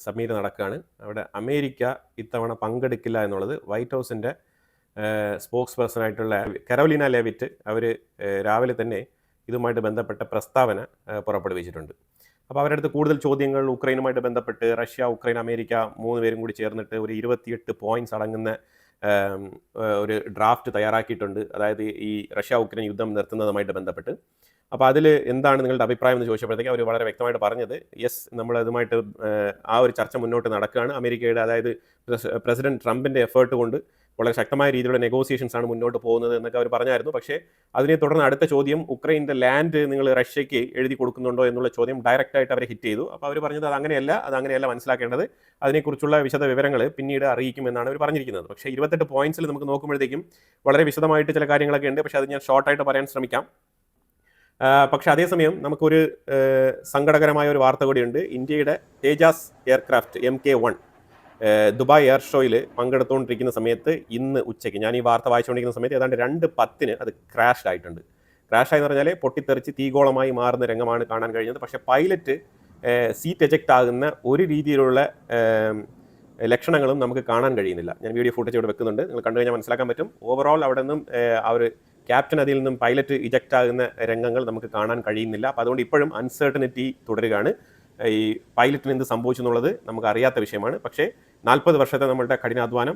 Submit നടക്കുകയാണ്. അവിടെ America ഇത്തവണ പങ്കെടുക്കില്ല എന്നുള്ളത് വൈറ്റ് ഹൗസിൻ്റെ സ്പോക്സ് പേഴ്സണായിട്ടുള്ള കരോലിന ലെവിറ്റ് അവർ രാവിലെ തന്നെ ഇതുമായിട്ട് ബന്ധപ്പെട്ട പ്രസ്താവന പുറപ്പെടുവിച്ചിട്ടുണ്ട്. അപ്പോൾ അവരുടെ അടുത്ത് കൂടുതൽ ചോദ്യങ്ങൾ ഉക്രൈനുമായിട്ട് ബന്ധപ്പെട്ട് റഷ്യ, ഉക്രൈൻ, അമേരിക്ക 3 പേരും കൂടി ചേർന്നിട്ട് ഒരു 28 പോയിന്റ്സ് അടങ്ങുന്ന ഒരു ഡ്രാഫ്റ്റ് തയ്യാറാക്കിയിട്ടുണ്ട്. അതായത് ഈ റഷ്യ ഉക്രൈൻ യുദ്ധം നിർത്തുന്നതുമായിട്ട് ബന്ധപ്പെട്ട്. അപ്പോൾ അതിൽ എന്താണ് നിങ്ങളുടെ അഭിപ്രായം എന്ന് ചോദിച്ചപ്പോഴത്തേക്ക് അവർ വളരെ വ്യക്തമായിട്ട് പറഞ്ഞത് യെസ്, നമ്മൾ അതുമായിട്ട് ആ ഒരു ചർച്ച മുന്നോട്ട് നടക്കുകയാണ്. അമേരിക്കയുടെ, അതായത് പ്രസിഡന്റ് ട്രംപിൻ്റെ എഫേർട്ട് കൊണ്ട് വളരെ ശക്തമായ രീതിയിലുള്ള നെഗോസിയേഷൻസ് ആണ് മുന്നോട്ട് പോകുന്നത് എന്നൊക്കെ അവർ പറഞ്ഞായിരുന്നു. പക്ഷേ അതിനെ തുടർന്ന് അടുത്ത ചോദ്യം, ഉക്രൈൻ്റെ ലാൻഡ് നിങ്ങൾ റഷ്യയ്ക്ക് എഴുതി കൊടുക്കുന്നുണ്ടോ എന്നുള്ള ചോദ്യം ഡയറക്റ്റ് ആയിട്ട് അവരെ ഹിറ്റ് ചെയ്തു. അപ്പോൾ അവർ പറഞ്ഞത് അതങ്ങനെയല്ല മനസ്സിലാക്കേണ്ടത്, അതിനെക്കുറിച്ചുള്ള വിശദ വിവരങ്ങൾ പിന്നീട് അറിയിക്കുമെന്നാണ് അവർ പറഞ്ഞിരിക്കുന്നത്. പക്ഷേ 28 പോയിന്റ്സിൽ നമുക്ക് നോക്കുമ്പോഴത്തേക്കും വളരെ വിശദമായിട്ട് ചില കാര്യങ്ങളൊക്കെ ഉണ്ട്. പക്ഷേ അത് ഞാൻ ഷോർട്ടായിട്ട് പറയാൻ ശ്രമിക്കാം. പക്ഷേ അതേസമയം നമുക്കൊരു സങ്കടകരമായ ഒരു വാർത്ത കൂടിയുണ്ട്. ഇന്ത്യയുടെ തേജാസ് എയർക്രാഫ്റ്റ് MK1 ദുബായ് എയർ ഷോയിൽ പങ്കെടുത്തുകൊണ്ടിരിക്കുന്ന സമയത്ത് ഇന്ന് ഉച്ചയ്ക്ക്, ഞാൻ ഈ വാർത്ത വായിച്ചുകൊണ്ടിരിക്കുന്ന സമയത്ത് ഏതാണ്ട് 2:10 അത് ക്രാഷ് ആയിട്ടുണ്ട്. ക്രാഷായെന്ന് പറഞ്ഞാൽ പൊട്ടിത്തെറിച്ച് തീഗോളമായി മാറുന്ന രംഗമാണ് കാണാൻ കഴിഞ്ഞത്. പക്ഷേ പൈലറ്റ് സീറ്റ് എജക്റ്റ് ആകുന്ന ഒരു രീതിയിലുള്ള ലക്ഷണങ്ങളും നമുക്ക് കാണാൻ കഴിയുന്നില്ല. ഞാൻ വീഡിയോ ഫുട്ടേജ് ഇവിടെ വെക്കുന്നുണ്ട്, നിങ്ങൾ കണ്ടു കഴിഞ്ഞാൽ മനസ്സിലാക്കാൻ പറ്റും. ഓവറോൾ അവിടെ നിന്നും ആ ഒരു ക്യാപ്റ്റൻ അതിൽ നിന്നും പൈലറ്റ് ഇജക്റ്റ് ആകുന്ന രംഗങ്ങൾ നമുക്ക് കാണാൻ കഴിയുന്നില്ല. അപ്പോൾ അതുകൊണ്ട് ഇപ്പോഴും അൺസർട്ടനിറ്റി തുടരുകയാണ്. ഈ പൈലറ്റിന് എന്ത് സംഭവിച്ചു എന്നുള്ളത് നമുക്ക് അറിയാത്ത വിഷയമാണ്. പക്ഷേ 40 വർഷത്തെ നമ്മളുടെ കഠിനാധ്വാനം,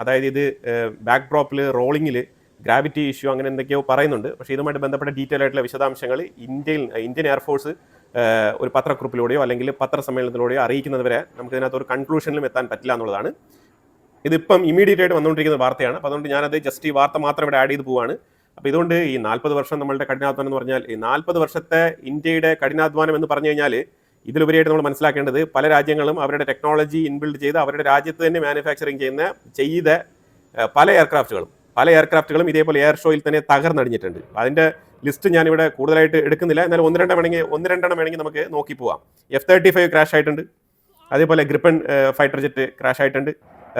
അതായത് ഇത് ബാക്ക് ഡ്രോപ്പിൽ റോളിങ്ങിൽ ഗ്രാവിറ്റി ഇഷ്യൂ അങ്ങനെ എന്തൊക്കെയോ പറയുന്നുണ്ട്. പക്ഷേ ഇതുമായിട്ട് ബന്ധപ്പെട്ട ഡീറ്റെയിൽ ആയിട്ടുള്ള വിശദാംശങ്ങൾ ഇന്ത്യൻ എയർഫോഴ്സ് ഒരു പത്രക്കുറിപ്പിലൂടെയോ അല്ലെങ്കിൽ പത്രസമ്മേളനത്തിലൂടെയോ അറിയിക്കുന്നത് വരെ നമുക്ക് ഇതിനകത്ത് ഒരു കൺക്ലൂഷനിലും എത്താൻ പറ്റില്ല എന്നുള്ളതാണ്. ഇതിപ്പം ഇമീഡിയറ്റ് ആയിട്ട് വന്നുകൊണ്ടിരിക്കുന്ന വാർത്തയാണ്. അപ്പോൾ അതുകൊണ്ട് ഞാനത് ജസ്റ്റ് ഈ വാർത്ത മാത്രം ഇവിടെ ആഡ് ചെയ്ത് പോവാണ്. അപ്പോൾ ഇതുകൊണ്ട് ഈ 40 വർഷം നമ്മളുടെ കഠിനാധ്വാനം എന്ന് പറഞ്ഞാൽ, ഈ 40 വർഷത്തെ ഇന്ത്യയുടെ കഠിനാധ്വാനം എന്ന് പറഞ്ഞു കഴിഞ്ഞാൽ ഇതിലുപരിയായിട്ട് നമ്മൾ മനസ്സിലാക്കേണ്ടത് പല രാജ്യങ്ങളും അവരുടെ ടെക്നോളജി ഇൻബിൽഡ് ചെയ്ത് അവരുടെ രാജ്യത്ത് തന്നെ മാനുഫാക്ചറിങ് ചെയ്ത പല എയർക്രാഫ്റ്റുകളും ഇതേപോലെ എയർ ഷോയിൽ തന്നെ തകർന്നടിഞ്ഞിട്ടുണ്ട്. അതിൻ്റെ ലിസ്റ്റ് ഞാനിവിടെ കൂടുതലായിട്ട് എടുക്കുന്നില്ല. എന്നാലും ഒന്ന് രണ്ടെണ്ണം വേണമെങ്കിൽ നമുക്ക് നോക്കി പോവാം. F-35 ക്രാഷ് ആയിട്ടുണ്ട്, അതേപോലെ ഗ്രിപ്പൺ ഫൈറ്റർ ജെറ്റ് ക്രാഷ് ആയിട്ടുണ്ട്,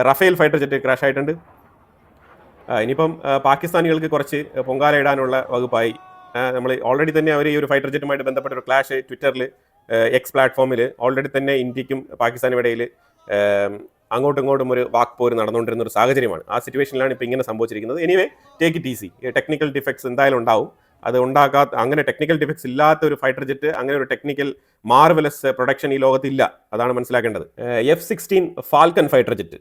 റഫേൽ ഫൈറ്റർ ജെറ്റ് ക്രാഷ് ആയിട്ടുണ്ട്. ഇനിയിപ്പം പാകിസ്ഥാനികൾക്ക് കുറച്ച് പൊങ്കാല ഇടാനുള്ള വകുപ്പായി. നമ്മൾ ഓൾറെഡി തന്നെ അവർ ഈ ഒരു ഫൈറ്റർ ജെറ്റുമായിട്ട് ബന്ധപ്പെട്ട ഒരു ക്ലാഷ് ട്വിറ്ററിൽ എക്സ് പ്ലാറ്റ്ഫോമിൽ ഓൾറെഡി തന്നെ ഇന്ത്യക്കും പാകിസ്ഥാനും ഇടയിൽ അങ്ങോട്ടും ഇങ്ങോട്ടും ഒരു വാക്പോര് നടന്നുകൊണ്ടിരുന്ന ഒരു സാഹചര്യമാണ്. ആ സിറ്റുവേഷനിലാണ് ഇപ്പോൾ ഇങ്ങനെ സംഭവിച്ചിരിക്കുന്നത്. Anyway, take it easy. Technical defects എന്തായാലും ഉണ്ടാവും. അത് അങ്ങനെ ടെക്നിക്കൽ ഡിഫക്ട്സ് ഇല്ലാത്ത ഒരു ഫൈറ്റർ ജെറ്റ്, അങ്ങനെ ഒരു ടെക്നിക്കൽ മാർവലസ് പ്രൊഡക്ഷൻ ഈ ലോകത്തില്ല. അതാണ് മനസ്സിലാക്കേണ്ടത്. F-16 falcon fighter jet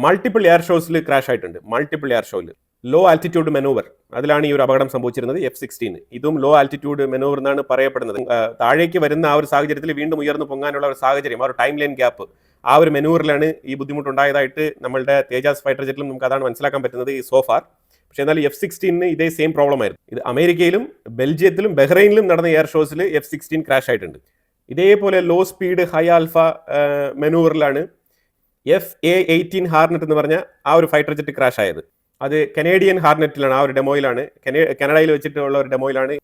multiple air ഷോസിൽ ക്രാഷ് ആയിട്ടുണ്ട്. മൾട്ടിപ്പിൾ എയർ ഷോയിൽ ലോ ആൾട്ടിറ്റ്യൂഡ് മെനൂവർ, അതിലാണ് ഈ ഒരു അപകടം സംഭവിച്ചിരുന്നത്. F-16 ഇതും ലോ ആൾട്ടിറ്റ്യൂഡ് മെനൂവർ എന്നാണ് പറയപ്പെടുന്നത്. താഴേക്ക് വരുന്ന ആ ഒരു സാഹചര്യത്തിൽ വീണ്ടും ഉയർന്നു പൊങ്ങാനുള്ള ഒരു സാഹചര്യം, ആ ഒരു ടൈം ലൈൻ ഗ്യാപ്പ്, ആ ഒരു മെനൂവറിലാണ് ഈ ബുദ്ധിമുട്ടുണ്ടായതായിട്ട് നമ്മളുടെ തേജാസ് ഫൈറ്റർ ജെറ്റിലും നമുക്ക് അതാണ് മനസ്സിലാക്കാൻ പറ്റുന്നത് ഈ സോഫാർ. പക്ഷേ എന്നാൽ F-16 ഇതേ സെയിം പ്രോബ്ലം ആയിരുന്നു. ഇത് അമേരിക്കയിലും ബെൽജിയത്തിലും ബഹ്റൈനിലും നടന്ന എയർ ഷോസിൽ F-16 ക്രാഷ് ആയിട്ടുണ്ട്. ഇതേപോലെ ലോ സ്പീഡ് ഹൈ ആൽഫ മെനൂവറിലാണ് FA-18 ഹാർനെറ്റ് എന്ന് പറഞ്ഞ ആ ഒരു ഫൈറ്റർ ജെറ്റ് ക്രാഷ് ആയത്. അത് കനേഡിയൻ ഹാർനെറ്റിലാണ്, ആ ഒരു ഡെമോയിലാണ്, കനഡയിൽ വെച്ചിട്ടുള്ള ഒരു ഡെമോയിലാണ്.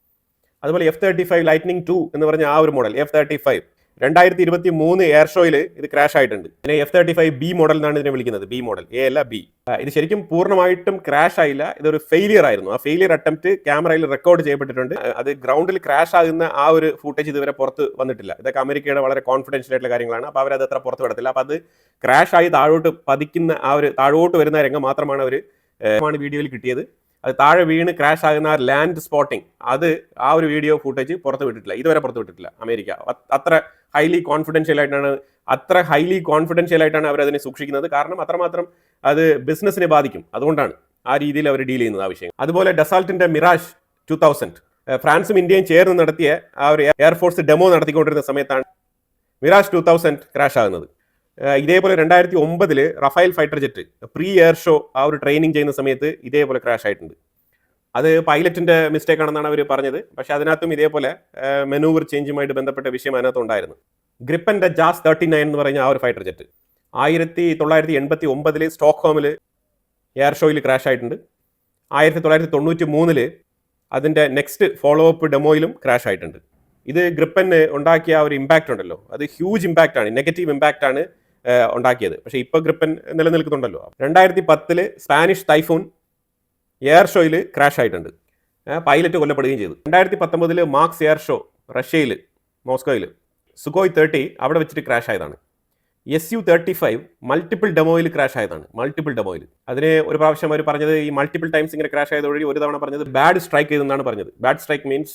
അതുപോലെ F-35 ലൈറ്റ്നിങ് 2 എന്ന് പറഞ്ഞ ആ ഒരു മോഡൽ F-35 2023 എയർ ഷോയിൽ ഇത് ക്രാഷ് ആയിട്ടുണ്ട്. ഇതിനെ F-35B മോഡൽ എന്നാണ് ഇതിനെ വിളിക്കുന്നത്. B മോഡൽ, A അല്ല B. ഇത് ശരിക്കും പൂർണ്ണമായിട്ടും ക്രാഷ് ആയില്ല, ഇതൊരു ഫെയിലിയർ ആയിരുന്നു. ആ ഫെയിലിയർ അറ്റംപ്റ്റ് ക്യാമറയിൽ റെക്കോർഡ് ചെയ്യപ്പെട്ടിട്ടുണ്ട്. അത് ഗ്രൗണ്ടിൽ ക്രാഷ് ആകുന്ന ആ ഒരു ഫുട്ടേജ് ഇതുവരെ പുറത്ത് വന്നിട്ടില്ല. ഇതൊക്കെ അമേരിക്കയുടെ വളരെ കോൺഫിഡൻഷ്യൽ ആയിട്ടുള്ള കാര്യങ്ങളാണ്. അപ്പോൾ അവരത് അത്ര പുറത്ത് വിടത്തില്ല. അപ്പോൾ അത് ക്രാഷ് ആയി താഴോട്ട് പതിക്കുന്ന ആ ഒരു താഴോട്ട് വരുന്ന രംഗം മാത്രമാണ് വീഡിയോയിൽ കിട്ടിയത്. അത് താഴെ വീണ് ക്രാഷ് ആകുന്ന ആ ലാൻഡ് സ്പോട്ടിങ്, അത് ആ ഒരു വീഡിയോ ഫുട്ടേജ് പുറത്ത് വിട്ടിട്ടില്ല, ഇതുവരെ പുറത്ത് വിട്ടിട്ടില്ല അമേരിക്ക. അത്ര ഹൈലി കോൺഫിഡൻഷ്യൽ ആയിട്ടാണ് അവർ അതിനെ സൂക്ഷിക്കുന്നത്. കാരണം അത്രമാത്രം അത് ബിസിനസ്സിനെ ബാധിക്കും. അതുകൊണ്ടാണ് ആ രീതിയിൽ അവർ ഡീൽ ചെയ്യുന്നത് ആ വിഷയം. അതുപോലെ ഡസാൾട്ടിന്റെ മിറാഷ് 2000 ഫ്രാൻസും ഇന്ത്യയും ചേർന്ന് നടത്തിയ ആ ഒരു എയർഫോഴ്സ് ഡെമോ നടത്തിക്കൊണ്ടിരുന്ന സമയത്താണ് മിറാഷ് 2000 ക്രാഷ് ആകുന്നത്. ഇതേപോലെ 2009 Rafale fighter jet pre air show ആ ഒരു ട്രെയിനിങ് ചെയ്യുന്ന സമയത്ത് ഇതേപോലെ ക്രാഷ് ആയിട്ടുണ്ട്. അത് പൈലറ്റിന്റെ മിസ്റ്റേക്ക് ആണെന്നാണ് അവർ പറഞ്ഞത്. പക്ഷേ അതിനകത്തും ഇതേപോലെ മെനൂവർ ചേഞ്ചുമായിട്ട് ബന്ധപ്പെട്ട വിഷയം അതിനകത്ത് ഉണ്ടായിരുന്നു. ഗ്രിപ്പന്റെ ജാസ് 39 എന്ന് പറഞ്ഞ ആ ഒരു ഫൈറ്റർ ജെറ്റ് 1989 സ്റ്റോക്ക്ഹോമിൽ എയർ ഷോയിൽ ക്രാഷ് ആയിട്ടുണ്ട്. 1993 അതിൻ്റെ നെക്സ്റ്റ് ഫോളോ അപ്പ് ഡെമോയിലും ക്രാഷ് ആയിട്ടുണ്ട്. ഇത് ഗ്രിപ്പന് ഉണ്ടാക്കിയ ആ ഒരു ഇമ്പാക്റ്റ് ഉണ്ടല്ലോ, അത് ഹ്യൂജ് ഇമ്പാക്റ്റ് ആണ്, നെഗറ്റീവ് ഇമ്പാക്റ്റ് ആണ് ഉണ്ടാക്കിയത്. പക്ഷേ ഇപ്പോൾ ഗ്രിപ്പൻ നിലനിൽക്കുന്നുണ്ടല്ലോ. 2010 സ്പാനിഷ് ടൈഫൂൺ എയർ ഷോയിൽ ക്രാഷ് ആയിട്ടുണ്ട്, പൈലറ്റ് കൊല്ലപ്പെടുകയും ചെയ്തു. 2019 മാർക്സ് എയർ ഷോ റഷ്യയിൽ മോസ്കോയിൽ സുഖോയ് 30 അവിടെ വെച്ചിട്ട് ക്രാഷ് ആയതാണ്. Su-35 മൾട്ടിപ്പിൾ ഡെമോയിൽ ക്രാഷ് ആയതാണ്. മൾട്ടിപ്പിൾ ഡെമോയിൽ അതിന് ഒരു പ്രാവശ്യം അവർ പറഞ്ഞത് ഈ മൾട്ടിപ്പിൾ ടൈംസ് ഇങ്ങനെ ക്രാഷ് ആയതുവഴി ഒരു തവണ പറഞ്ഞത് ബാഡ് സ്ട്രൈക്ക് ചെയ്തെന്നാണ് പറഞ്ഞത്. ബാഡ് സ്ട്രൈക്ക് മീൻസ്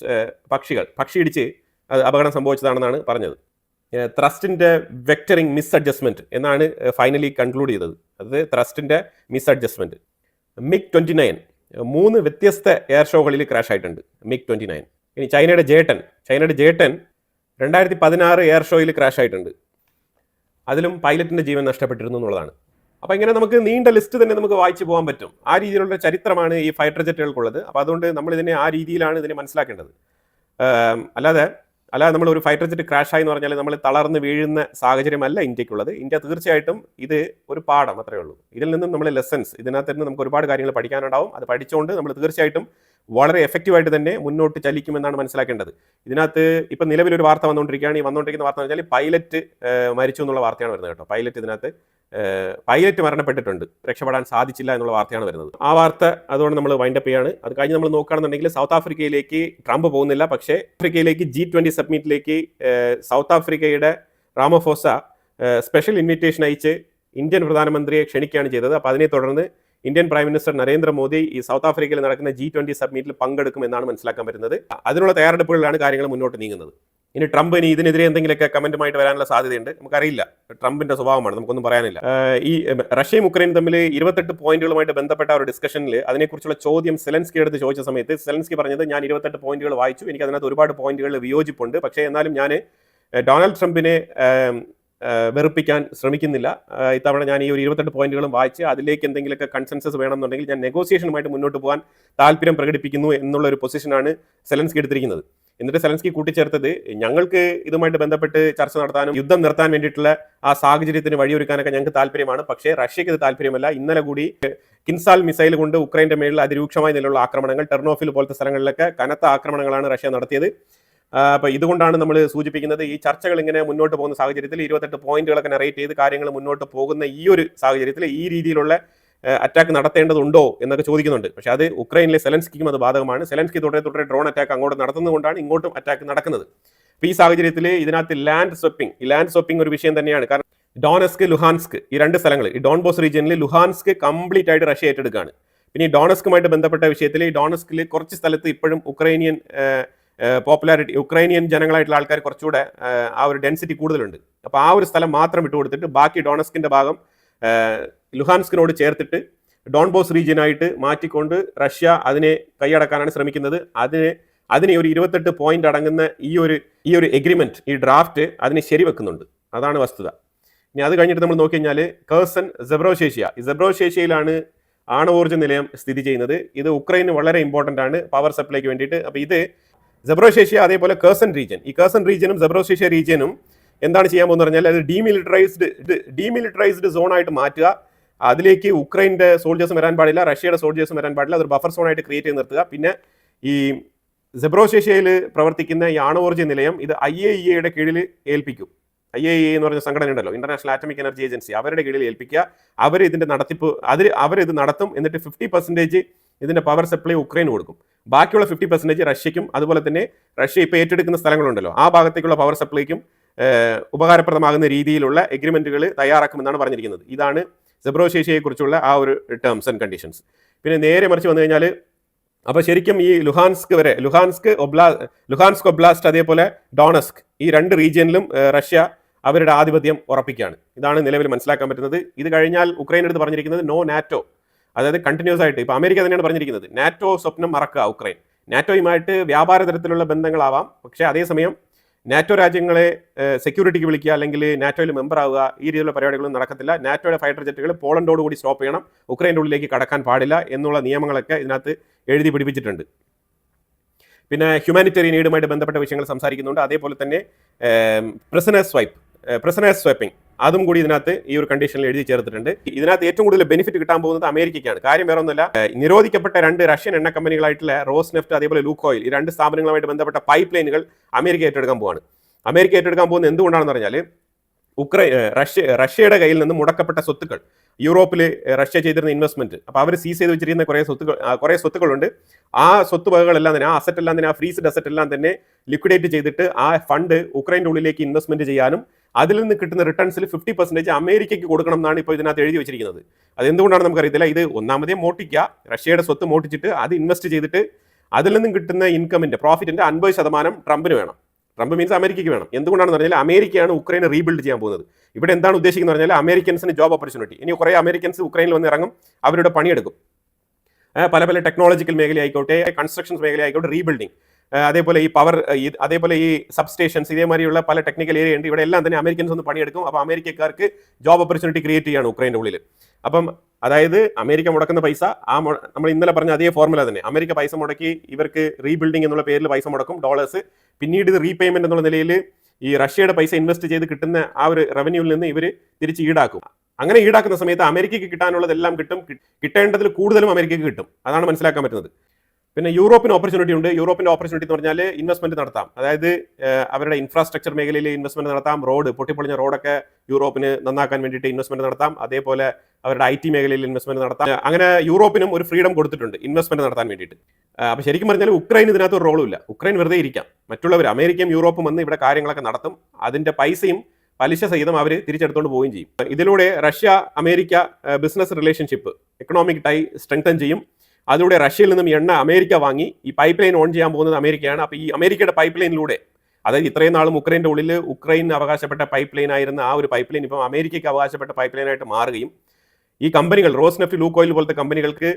പക്ഷി ഇടിച്ച് അപകടം സംഭവിച്ചതാണെന്നാണ് പറഞ്ഞത്. ത്രസ്റ്റിന്റെ വെക്ടറിംഗ് മിസ് അഡ്ജസ്റ്റ്മെന്റ് എന്നാണ് ഫൈനലി കൺക്ലൂഡ് ചെയ്തത്. അത് ത്രസ്റ്റിന്റെ മിസ് അഡ്ജസ്റ്റ്മെന്റ്. MiG-29 3 വ്യത്യസ്ത എയർ ഷോകളിൽ ക്രാഷ് ആയിട്ടുണ്ട്. MiG-29. ഇനി ചൈനയുടെ J-10 2016 എയർ ഷോയിൽ ക്രാഷ് ആയിട്ടുണ്ട്. അതിലും പൈലറ്റിന്റെ ജീവൻ നഷ്ടപ്പെട്ടിരുന്നു എന്നുള്ളതാണ്. അപ്പോൾ ഇങ്ങനെ നമുക്ക് നീണ്ട ലിസ്റ്റ് തന്നെ നമുക്ക് വായിച്ചു പോകാൻ പറ്റും. ആ രീതിയിലുള്ള ചരിത്രമാണ് ഈ ഫൈറ്റർ ജെറ്റുകൾക്കുള്ളത്. അപ്പോൾ അതുകൊണ്ട് നമ്മൾ ഇതിനെ ആ രീതിയിലാണ് ഇതിനെ മനസ്സിലാക്കേണ്ടത്. അല്ലാതെ നമ്മൾ ഒരു ഫൈറ്റർ ജെറ്റ് ക്രാഷ് ആയി എന്ന് പറഞ്ഞാൽ നമ്മൾ തളർന്ന് വീഴുന്ന സാഹചര്യമല്ല ഇന്ത്യക്കുള്ളത്. ഇന്ത്യ തീർച്ചയായിട്ടും ഇത് ഒരു പാഠം അത്രയേ ഉള്ളൂ. ഇതിൽ നിന്നും നമ്മൾ ലെസൺസ് ഇതിനകത്ത് നിന്ന് നമുക്ക് ഒരുപാട് കാര്യങ്ങൾ പഠിക്കാനുണ്ടാവും. അത് പഠിച്ചുകൊണ്ട് നമ്മൾ തീർച്ചയായിട്ടും വളരെ എഫക്റ്റീവായിട്ട് തന്നെ മുന്നോട്ട് ചലിക്കുമെന്നാണ് മനസ്സിലാക്കേണ്ടത്. ഇതിനകത്ത് ഇപ്പം നിലവിലൊരു വാർത്ത വന്നുകൊണ്ടിരിക്കുകയാണ്. ഈ വന്നുകൊണ്ടിരിക്കുന്ന വാർത്ത എന്ന് വെച്ചാൽ പൈലറ്റ് മരിച്ചു എന്നുള്ള വാർത്തയാണ് വരുന്നത് കേട്ടോ. പൈലറ്റ് മരണപ്പെട്ടിട്ടുണ്ട്, രക്ഷപ്പെടാൻ സാധിച്ചില്ല എന്നുള്ള വാർത്തയാണ് വരുന്നത്. ആ വാർത്ത അതുകൊണ്ട് നമ്മൾ വൈൻഡപ്പ് ചെയ്യാണ്. അത് കഴിഞ്ഞ് നമ്മൾ നോക്കുകയാണെന്നുണ്ടെങ്കിൽ സൗത്ത് ആഫ്രിക്കയിലേക്ക് ട്രംപ് പോകുന്നില്ല, പക്ഷേ ആഫ്രിക്കയിലേക്ക് G20 സബ്മിറ്റിലേക്ക് സൗത്ത് ആഫ്രിക്കയുടെ റാമഫോസ സ്പെഷ്യൽ ഇൻവിറ്റേഷൻ അയച്ച് ഇന്ത്യൻ പ്രധാനമന്ത്രിയെ ക്ഷണിക്കുകയാണ് ചെയ്തത്. അപ്പോൾ അതിനെ തുടർന്ന് ഇന്ത്യൻ പ്രൈം മിനിസ്റ്റർ നരേന്ദ്രമോദി ഈ സൗത്ത് ആഫ്രിക്കയിൽ നടക്കുന്ന G20 സബ്മിറ്റിൽ പങ്കെടുക്കുമെന്നാണ് മനസ്സിലാക്കാൻ പറ്റുന്നത്. അതിനുള്ള തയ്യാറെടുപ്പുകളിലാണ് കാര്യങ്ങൾ മുന്നോട്ട് നീങ്ങുന്നത്. ഇനി ട്രംപ് ഇതിനെതിരെ എന്തെങ്കിലുമൊക്കെ കമന്റുമായിട്ട് വരാനുള്ള സാധ്യതയുണ്ട്, നമുക്കറിയില്ല. ട്രംപിന്റെ സ്വഭാവമാണ്, നമുക്കൊന്നും പറയാനില്ല. ഈ റഷ്യയും ഉക്രൈനും തമ്മിൽ 28 പോയിന്റുകളുമായിട്ട് ബന്ധപ്പെട്ട ഒരു ഡിസ്കഷനിൽ അതിനെക്കുറിച്ചുള്ള ചോദ്യം സെലൻസ്കി എടുത്ത് ചോദിച്ച സമയത്ത് സെലൻസ്കി പറഞ്ഞത്, ഞാൻ 28 പോയിന്റുകൾ വായിച്ചു, എനിക്ക് അതിനകത്ത് ഒരുപാട് പോയിന്റുകളിൽ വിയോജിപ്പുണ്ട്, പക്ഷേ എന്നാലും ഞാൻ ഡൊണാൾഡ് ട്രംപിനെ വെറുപ്പിക്കാൻ ശ്രമിക്കുന്നില്ല. ഇത്തവണ ഞാൻ ഈ ഒരു 28 പോയിന്റുകളും വായിച്ച് അതിലേക്ക് എന്തെങ്കിലുമൊക്കെ കൺസെൻസസ് വേണമെന്നുണ്ടെങ്കിൽ ഞാൻ നെഗോസിയേഷനുമായിട്ട് മുന്നോട്ട് പോകാൻ താല്പര്യം പ്രകടിപ്പിക്കുന്നു എന്നുള്ള ഒരു പൊസിഷനാണ് സെലൻസ്കി എടുത്തിരിക്കുന്നത്. എന്നിട്ട് സെലൻസ്കി കൂട്ടിച്ചേർത്തത്, ഞങ്ങൾക്ക് ഇതുമായിട്ട് ബന്ധപ്പെട്ട് ചർച്ച നടത്താനും യുദ്ധം നിർത്താൻ വേണ്ടിയിട്ടുള്ള ആ സാഹചര്യത്തിന് വഴിയൊരുക്കാനൊക്കെ ഞങ്ങൾക്ക് താല്പര്യമാണ്, പക്ഷേ റഷ്യക്ക് ഇത് താല്പര്യമല്ല. ഇന്നലെ കൂടി കിൻസാൽ മിസൈൽ കൊണ്ട് ഉക്രൈന്റെ മേളിൽ അതിരൂക്ഷമായ നിലയിലുള്ള ആക്രമണങ്ങൾ, ടെർണോഫിൽ പോലത്തെ സ്ഥലങ്ങളിലൊക്കെ കനത്ത ആക്രമണങ്ങളാണ് റഷ്യ നടത്തിയത്. അപ്പോൾ ഇതുകൊണ്ടാണ് നമ്മൾ സൂചിപ്പിക്കുന്നത്, ഈ ചർച്ചകൾ ഇങ്ങനെ മുന്നോട്ട് പോകുന്ന സാഹചര്യത്തിൽ 28 പോയിന്റുകളൊക്കെ നറേറ്റ് ചെയ്ത് കാര്യങ്ങൾ മുന്നോട്ട് പോകുന്ന ഈ ഒരു സാഹചര്യത്തിൽ ഈ രീതിയിലുള്ള അറ്റാക്ക് നടത്തേണ്ടതുണ്ടോ എന്നൊക്കെ ചോദിക്കുന്നുണ്ട്. പക്ഷേ അത് ഉക്രൈനിലെ സെലൻസ്കിക്കും അത് ബാധകമാണ്. സെലൻസ്കി തുടരെ ഡ്രോൺ അറ്റാക്ക് അങ്ങോട്ട് നടത്തുന്നതുകൊണ്ടാണ് ഇങ്ങോട്ടും അറ്റാക്ക് നടക്കുന്നത്. അപ്പോൾ ഈ സാഹചര്യത്തിൽ ഇതിനകത്ത് ലാൻഡ് സ്വപ്പിംഗ് ഒരു വിഷയം തന്നെയാണ്. കാരണം ഡോണസ്ക്, ലുഹാൻസ്ക് ഈ 2 സ്ഥലങ്ങൾ, ഈ ഡോൺബോസ് റീജിയനിൽ ലുഹാൻസ്ക് കംപ്ലീറ്റ് ആയിട്ട് റഷ്യ ഏറ്റെടുക്കുകയാണ്. പിന്നെ ഈ ഡോണസ്കുമായിട്ട് ബന്ധപ്പെട്ട വിഷയത്തിൽ ഈ ഡോണസ്കിൽ കുറച്ച് സ്ഥലത്ത് ഇപ്പോഴും ഉക്രൈനിയൻ പോപ്പുലാരിറ്റി, ഉക്രൈനിയൻ ജനങ്ങളായിട്ടുള്ള ആൾക്കാർ കുറച്ചുകൂടെ ആ ഒരു ഡെൻസിറ്റി കൂടുതലുണ്ട്. അപ്പോൾ ആ ഒരു സ്ഥലം മാത്രം വിട്ടുകൊടുത്തിട്ട് ബാക്കി ഡോണസ്കിന്റെ ഭാഗം ലുഹാൻസ്കിനോട് ചേർത്തിട്ട് ഡോൺബോസ് റീജിയനായിട്ട് മാറ്റിക്കൊണ്ട് റഷ്യ അതിനെ കൈയടക്കാനാണ് ശ്രമിക്കുന്നത്. അതിനെ ഒരു 28 പോയിന്റ് അടങ്ങുന്ന ഈ ഒരു എഗ്രിമെന്റ്, ഈ ഡ്രാഫ്റ്റ് അതിനെ ശരിവെക്കുന്നുണ്ട്. അതാണ് വസ്തുത. ഇനി അത് കഴിഞ്ഞിട്ട് നമ്മൾ നോക്കി കഴിഞ്ഞാൽ കേഴ്സൺ സെബ്രോഷേഷ്യ, ഈ സെബ്രോഷേഷ്യയിലാണ് ആണവോർജ്ജ നിലയം സ്ഥിതി ചെയ്യുന്നത്. ഇത് ഉക്രൈന് വളരെ ഇമ്പോർട്ടൻ്റ് ആണ് പവർ സപ്ലൈക്ക് വേണ്ടിയിട്ട്. അപ്പോൾ ഇത് സെബ്രോഷേഷ്യ, അതേപോലെ കേഴ്സൺ റീജിയൻ, ഈ കേഴ്സൺ റീജിയനും സെബ്രോഷേഷ്യ റീജിയനും എന്താണ് ചെയ്യാൻ പോകുന്നത് പറഞ്ഞാൽ അത് ഡീമിലിറ്ററൈസ്ഡ് സോണായിട്ട് മാറ്റുക. അതിലേക്ക് ഉക്രൈൻ്റെ സോൾജേഴ്സും വരാൻ പാടില്ല, റഷ്യയുടെ സോൾജേഴ്സും വരാൻ പാടില്ല. അതൊരു ബഫർ സോണായിട്ട് ക്രിയേറ്റ് ചെയ്ത് നിർത്തുക. പിന്നെ ഈ സെബ്രോഷേഷ്യയിൽ പ്രവർത്തിക്കുന്ന ഈ ആണവോർജ്ജ നിലയം ഇത് IAEA കീഴിൽ ഏൽപ്പിക്കും. IAEA എന്ന് പറഞ്ഞ സംഘടന ഉണ്ടല്ലോ, ഇന്റർനാഷണൽ ആറ്റമിക് എനർജി ഏജൻസി, അവരുടെ കീഴിൽ ഏൽപ്പിക്കുക. അവർ ഇതിന്റെ നടത്തിപ്പ് അവരിത് നടത്തും. എന്നിട്ട് 50% ഇതിന്റെ പവർ സപ്ലൈ ഉക്രൈന് കൊടുക്കും. ബാക്കിയുള്ള 50% റഷ്യക്കും, അതുപോലെ തന്നെ റഷ്യ ഇപ്പോൾ ഏറ്റെടുക്കുന്ന സ്ഥലങ്ങളുണ്ടല്ലോ ആ ഭാഗത്തേക്കുള്ള പവർ സപ്ലൈക്കും ഉപകാരപ്രദമാകുന്ന രീതിയിലുള്ള എഗ്രിമെന്റുകൾ തയ്യാറാക്കുമെന്നാണ് പറഞ്ഞിരിക്കുന്നത്. ഇതാണ് സെബ്രോഷേഷ്യയെക്കുറിച്ചുള്ള ആ ഒരു ടേംസ് ആൻഡ് കണ്ടീഷൻസ്. പിന്നെ നേരെ മറിച്ച് വന്നു കഴിഞ്ഞാൽ അപ്പോൾ ശരിക്കും ഈ ലുഹാൻസ്ക് ഒബ്ലാസ്റ്റ് അതേപോലെ ഡോണസ്ക് ഈ 2 റീജിയനിലും റഷ്യ അവരുടെ ആധിപത്യം ഉറപ്പിക്കുകയാണ്. ഇതാണ് നിലവിൽ മനസ്സിലാക്കാൻ പറ്റുന്നത്. ഇത് കഴിഞ്ഞാൽ ഉക്രൈൻ എടുത്ത് പറഞ്ഞിരിക്കുന്നത് നോ നാറ്റോ, അതായത് കണ്ടിന്യൂസ് ആയിട്ട് ഇപ്പോൾ അമേരിക്ക തന്നെയാണ് പറഞ്ഞിരിക്കുന്നത്, നാറ്റോ സ്വപ്നം മറക്കുക ഉക്രൈൻ. നാറ്റോയുമായിട്ട് വ്യാപാര തരത്തിലുള്ള ബന്ധങ്ങളാവാം, പക്ഷേ അതേസമയം നാറ്റോ രാജ്യങ്ങളെ സെക്യൂരിറ്റിക്ക് വിളിക്കുക അല്ലെങ്കിൽ നാറ്റോയിൽ മെമ്പർ ആവുക, ഈ രീതിയിലുള്ള പരിപാടികളൊന്നും നടക്കത്തില്ല. നാറ്റോയുടെ ഫൈറ്റർ ജെറ്റുകൾ പോളണ്ടോടുകൂടി സ്റ്റോപ്പ് ചെയ്യണം, ഉക്രൈൻ്റെ ഉള്ളിലേക്ക് കടക്കാൻ പാടില്ല എന്നുള്ള നിയമങ്ങളൊക്കെ ഇതിനകത്ത് എഴുതി പിടിപ്പിച്ചിട്ടുണ്ട്. പിന്നെ ഹ്യൂമാനിറ്റേറിയൻ എയ്ഡുമായിട്ട് ബന്ധപ്പെട്ട വിഷയങ്ങൾ സംസാരിക്കുന്നുണ്ട്. അതേപോലെ തന്നെ പ്രിസണേഴ്സ് സ്വൈപ്പിംഗ് അതും കൂടി ഇതിനകത്ത് ഈ ഒരു കണ്ടീഷനിൽ എഴുതി ചേർത്തിട്ടുണ്ട്. ഇതിനകത്ത് ഏറ്റവും കൂടുതൽ ബെനിഫിറ്റ് കിട്ടാൻ പോകുന്നത് അമേരിക്കയ്ക്കാണ്. കാര്യം വേറെ ഒന്നുമില്ല, നിരോധിക്കപ്പെട്ട 2 റഷ്യൻ എണ്ണ കമ്പനികളായിട്ടുള്ള റോസ്നെഫ്റ്റ് അതേപോലെ ലൂക്കോയിൽ ഈ 2 സ്ഥാപനങ്ങളുമായിട്ട് ബന്ധപ്പെട്ട പൈപ്പ് ലൈനുകൾ അമേരിക്ക ഏറ്റെടുക്കാൻ പോവാണ്. അമേരിക്ക ഏറ്റെടുക്കാൻ പോകുന്നത് എന്തുകൊണ്ടാണെന്ന് പറഞ്ഞാൽ റഷ്യയുടെ കയ്യിൽ നിന്ന് മുടക്കപ്പെട്ട സ്വത്തുക്കൾ, യൂറോപ്പിൽ റഷ്യ ചെയ്തിരുന്ന ഇൻവെസ്റ്റ്മെന്റ്, അപ്പോൾ അവർ സീസ് ചെയ്ത് വെച്ചിരിക്കുന്ന കുറേ സ്വത്തുക്കളുണ്ട്. ആ സ്വത്തുവകകളെല്ലാം തന്നെ, ആ അസറ്റ് എല്ലാം തന്നെ, ആ ഫ്രീസ്ഡ് അസറ്റ് എല്ലാം തന്നെ ലിക്വിഡേറ്റ് ചെയ്തിട്ട് ആ ഫണ്ട് ഉക്രൈൻ്റെ ഉള്ളിലേക്ക് ഇൻവെസ്റ്റ്മെന്റ് ചെയ്യാനും അതിൽ നിന്ന് കിട്ടുന്ന റിട്ടേൺസിൽ 50% അമേരിക്കയ്ക്ക് കൊടുക്കണം എന്നാണ് ഇപ്പോൾ ഇതിനകത്ത് എഴുതി വെച്ചിരിക്കുന്നത്. അതെന്തുകൊണ്ടാണ് നമുക്കറിയത്തില്ല. ഇത് ഒന്നാമതേ മോട്ടിക്കുക, റഷ്യയുടെ സ്വത്ത് മോട്ടിച്ചിട്ട് അത് ഇൻവെസ്റ്റ് ചെയ്തിട്ട് അതിൽ നിന്നും കിട്ടുന്ന ഇൻകമിന്റെ പ്രോഫിറ്റിന്റെ 50% ട്രംപിന് വേണം. ട്രംപ് മീൻസ് അമേരിക്കയ്ക്ക് വേണം. എന്തുകൊണ്ടാണെന്ന് പറഞ്ഞാൽ അമേരിക്കയാണ് ഉക്രൈനെ റീബിൽഡ് ചെയ്യാൻ പോകുന്നത്. ഇവിടെ എന്താണ് ഉദ്ദേശിക്കുന്നത് പറഞ്ഞാൽ അമേരിക്കൻസിന് ജോബ് ഓപ്പർച്യൂണിറ്റി. ഇനി കുറേ അമേരിക്കൻസ് ഉക്രൈനിൽ വന്ന് ഇറങ്ങും, അവരുടെ പണിയെടുക്കും. പല പല ടെക്നോളജിക്കൽ മേഖല ആയിക്കോട്ടെ, കൺസ്ട്രക്ഷൻസ് മേഖല ആയിക്കോട്ടെ, റീബിൽഡിംഗ്, അതേപോലെ ഈ പവർ, അതേപോലെ ഈ സബ്സ്റ്റേഷൻസ്, ഇതേമാതിരിയുള്ള പല ടെക്നിക്കൽ ഏരിയ ഉണ്ട്. ഇവിടെ എല്ലാം തന്നെ അമേരിക്കൻസ് ഒന്ന് പണിയെടുക്കും. അപ്പോൾ അമേരിക്കക്കാർക്ക് ജോബ് ഓപ്പർച്യൂണിറ്റി ക്രിയേറ്റ് ചെയ്യാണ് ഉക്രൈൻ്റെ ഉള്ളിൽ. അപ്പം അതായത് അമേരിക്ക മുടക്കുന്ന പൈസ നമ്മൾ ഇന്നലെ പറഞ്ഞ അതേ ഫോർമുല തന്നെ. അമേരിക്ക പൈസ മുടക്കി ഇവർക്ക് റീബിൽഡിംഗ് എന്നുള്ള പേരിൽ പൈസ മുടക്കും, ഡോളേഴ്സ്. പിന്നീട് ഇത് റീപേയ്മെന്റ് എന്നുള്ള നിലയിൽ ഈ റഷ്യയുടെ പൈസ ഇൻവെസ്റ്റ് ചെയ്ത് കിട്ടുന്ന ആ ഒരു റവന്യൂവിൽ നിന്ന് ഇവർ തിരിച്ച് ഈടാക്കും. അങ്ങനെ ഈടാക്കുന്ന സമയത്ത് അമേരിക്കയ്ക്ക് കിട്ടാനുള്ളതെല്ലാം കിട്ടും, കിട്ടേണ്ടതിൽ കൂടുതലും അമേരിക്കയ്ക്ക് കിട്ടും. അതാണ് മനസ്സിലാക്കാൻ പറ്റുന്നത്. പിന്നെ യൂറോപ്പിന് ഓപ്പർച്യൂണിറ്റി ഉണ്ട്. യൂറോപ്പിന്റെ ഓപ്പർച്യൂണിറ്റി എന്ന് പറഞ്ഞാൽ ഇൻവെസ്റ്റ്മെന്റ് നടത്താം. അതായത് അവരുടെ ഇൻഫ്രാസ്ട്രക്ചർ മേഖലയിൽ ഇൻവെസ്റ്റ്മെന്റ് നടത്താം. പൊട്ടിപ്പൊളിഞ്ഞ റോഡൊക്കെ യൂറോപ്പിന് നന്നാക്കാൻ വേണ്ടിയിട്ട് ഇൻവെസ്റ്റ്മെന്റ് നടത്താം. അതേപോലെ അവരുടെ IT മേഖലയിൽ ഇൻവെസ്റ്റ്മെന്റ് നടത്താം. അങ്ങനെ യൂറോപ്പിനും ഒരു ഫ്രീഡം കൊടുത്തിട്ടുണ്ട് ഇൻവെസ്റ്റ്മെന്റ് നടത്താൻ വേണ്ടിയിട്ട്. അപ്പോൾ ശരിക്കും പറഞ്ഞാൽ ഉക്രൈൻ ഇതിനകത്ത് ഒരു റോളും ഇല്ല. ഉക്രൈൻ വെറുതെ ഇരിക്കാം. മറ്റുള്ളവർ അമേരിക്കയും യൂറോപ്പും വന്ന് ഇവിടെ കാര്യങ്ങളൊക്കെ നടത്തും. അതിന്റെ പൈസയും പലിശ സഹിതം അവർ തിരിച്ചെടുത്തുകൊണ്ട് പോവുകയും ചെയ്യും. ഇതിലൂടെ Russia America business relationship, economic tie strengthen ചെയ്യും. അതിലൂടെ റഷ്യയിൽ നിന്നും എണ്ണ അമേരിക്ക വാങ്ങി ഈ പൈപ്പ് ലൈൻ ഓൺ ചെയ്യാൻ പോകുന്നത് അമേരിക്കയാണ്. അപ്പോൾ ഈ അമേരിക്കയുടെ പൈപ്പ് ലൈനിലൂടെ, അതായത് ഇത്രയും നാളും ഉക്രൈൻ്റെ ഉള്ളിൽ ഉക്രൈൻ അവകാശപ്പെട്ട പൈപ്പ് ലൈൻ ആയിരുന്ന ആ ഒരു പൈപ്പ് ലൈൻ ഇപ്പം അമേരിക്കയ്ക്ക് അവകാശപ്പെട്ട പൈപ്പ് ലൈനായിട്ട് മാറുകയും ഈ കമ്പനികൾ, റോസ്നെഫ്റ്റ്, ലൂക്കോയിൽ പോലത്തെ കമ്പനികൾക്ക്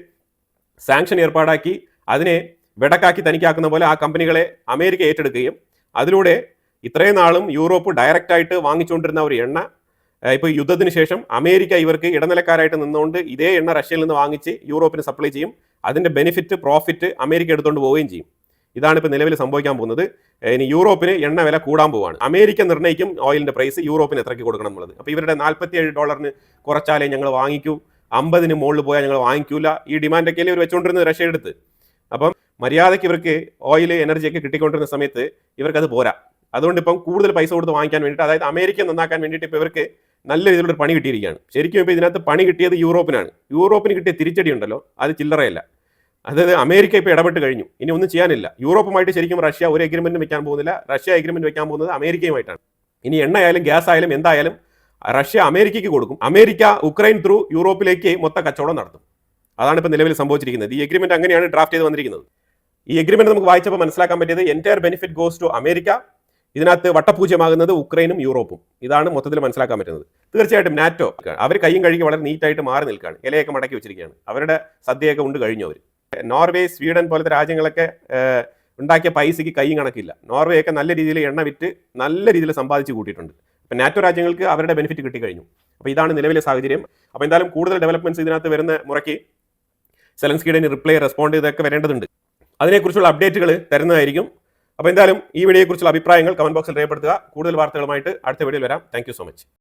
സാങ്ഷൻ ഏർപ്പാടാക്കി അതിനെ വെടക്കാക്കി തനിക്കാക്കുന്ന പോലെ ആ കമ്പനികളെ അമേരിക്ക ഏറ്റെടുക്കുകയും അതിലൂടെ ഇത്രയും നാളും യൂറോപ്പ് ഡയറക്റ്റായിട്ട് വാങ്ങിച്ചുകൊണ്ടിരുന്ന ഒരു എണ്ണ ഇപ്പോൾ യുദ്ധത്തിന് ശേഷം അമേരിക്ക ഇവർക്ക് ഇടനിലക്കാരായിട്ട് നിന്നുകൊണ്ട് ഇതേ എണ്ണ റഷ്യയിൽ നിന്ന് വാങ്ങിച്ച് യൂറോപ്പിന് സപ്ലൈ ചെയ്യും. അതിൻ്റെ ബെനിഫിറ്റ്, പ്രോഫിറ്റ് അമേരിക്ക എടുത്തുകൊണ്ട് പോവുകയും ചെയ്യും. ഇതാണ് ഇപ്പോൾ നിലവിൽ സംഭവിക്കാൻ പോകുന്നത്. ഇനി യൂറോപ്പിന് എണ്ണ വില കൂടാൻ പോവുകയാണ്. അമേരിക്ക നിർണ്ണയിക്കും ഓയിലിൻ്റെ പ്രൈസ് യൂറോപ്പിന് എത്രയ്ക്ക് കൊടുക്കണം എന്നുള്ളത്. അപ്പോൾ ഇവരുടെ $47 കുറച്ചാലേ ഞങ്ങൾ വാങ്ങിക്കൂ, 50 മുകളിൽ പോയാൽ ഞങ്ങൾ വാങ്ങിക്കൂല, ഈ ഡിമാൻഡൊക്കെ ഇവർ വെച്ചുകൊണ്ടിരുന്നത് റഷ്യ എടുത്ത്. അപ്പം മര്യാദയ്ക്ക് ഇവർക്ക് ഓയിൽ, എനർജിയൊക്കെ കിട്ടിക്കൊണ്ടിരുന്ന സമയത്ത് ഇവർക്കത് പോരാ. അതുകൊണ്ട് ഇപ്പം കൂടുതൽ പൈസ കൊടുത്ത് വാങ്ങിക്കാൻ വേണ്ടിയിട്ട്, അതായത് അമേരിക്ക നന്നാക്കാൻ വേണ്ടിയിട്ട് ഇപ്പോൾ ഇവർക്ക് നല്ല രീതിയിലുള്ള പണി കിട്ടിയിരിക്കുകയാണ്. ശരിക്കും ഇപ്പോൾ ഇതിനകത്ത് പണി കിട്ടിയത് യൂറോപ്പിനാണ്. യൂറോപ്പിന് കിട്ടിയ തിരിച്ചടി ഉണ്ടല്ലോ, അത് ചില്ലറയല്ല. അതായത് അമേരിക്ക ഇപ്പോൾ ഇടപെട്ട് കഴിഞ്ഞു, ഇനി ഒന്നും ചെയ്യാനില്ല. യൂറോപ്പുമായിട്ട് ശരിക്കും റഷ്യ ഒരു എഗ്രിമെന്റും വെക്കാൻ പോകുന്നില്ല. റഷ്യ എഗ്രിമെന്റ് വെക്കാൻ പോകുന്നത് അമേരിക്കയുമായിട്ടാണ്. ഇനി എണ്ണ ആയാലും ഗ്യാസ് ആയാലും എന്തായാലും റഷ്യ അമേരിക്കയ്ക്ക് കൊടുക്കും. അമേരിക്ക ഉക്രൈൻ ത്രൂ യൂറോപ്പിലേക്ക് മൊത്ത കച്ചവടം നടത്തും. അതാണ് ഇപ്പോൾ നിലവിൽ സംഭവിച്ചിരിക്കുന്നത്. ഈ എഗ്രിമെന്റ് അങ്ങനെയാണ് ഡ്രാഫ്റ്റ് ചെയ്ത് വന്നിരിക്കുന്നത്. ഈ എഗ്രിമെന്റ് നമുക്ക് വായിച്ചപ്പോൾ മനസ്സിലാക്കാൻ പറ്റിയത് entire benefit goes to America. ഇതിനകത്ത് വട്ടപൂജ്യമാകുന്നത് ഉക്രൈനും യൂറോപ്പും. ഇതാണ് മൊത്തത്തിൽ മനസ്സിലാക്കാൻ പറ്റുന്നത്. തീർച്ചയായിട്ടും നാറ്റോ അവർ കയ്യും കഴുകി വളരെ നീറ്റായിട്ട് മാറി നിൽക്കുകയാണ്. ഇലയൊക്കെ മടക്കി വെച്ചിരിക്കുകയാണ്. അവരുടെ സദ്യയൊക്കെ ഉണ്ട് കഴിഞ്ഞു. അവർ നോർവേ, സ്വീഡൻ പോലത്തെ രാജ്യങ്ങളൊക്കെ ഉണ്ടാക്കിയ പൈസയ്ക്ക് കൈയും കണക്കില്ല. നോർവേ ഒക്കെ നല്ല രീതിയിൽ എണ്ണ വിറ്റ് നല്ല രീതിയിൽ സമ്പാദിച്ച് കൂട്ടിയിട്ടുണ്ട്. അപ്പം നാറ്റോ രാജ്യങ്ങൾക്ക് അവരുടെ ബെനിഫിറ്റ് കിട്ടിക്കഴിഞ്ഞു. അപ്പോൾ ഇതാണ് നിലവിലെ സാഹചര്യം. അപ്പോൾ എന്തായാലും കൂടുതൽ ഡെവലപ്മെന്റ്സ് ഇതിനകത്ത് വരുന്ന മുറയ്ക്ക് സെലൻസ്കിയുടെ റിപ്ലൈ, റെസ്പോണ്ട് ചെയ്തൊക്കെ വരേണ്ടതുണ്ട്. അതിനെക്കുറിച്ചുള്ള അപ്ഡേറ്റുകൾ തരുന്നതായിരിക്കും. അപ്പോൾ എന്തായാലും ഈ വീഡിയോയെക്കുറിച്ചുള്ള അഭിപ്രായങ്ങൾ കമന്റ് ബോക്സിൽ രേഖപ്പെടുത്തുക. കൂടുതൽ വാർത്തകളുമായിട്ട് അടുത്ത വീഡിയോയിൽ വരാം. Thank you so much.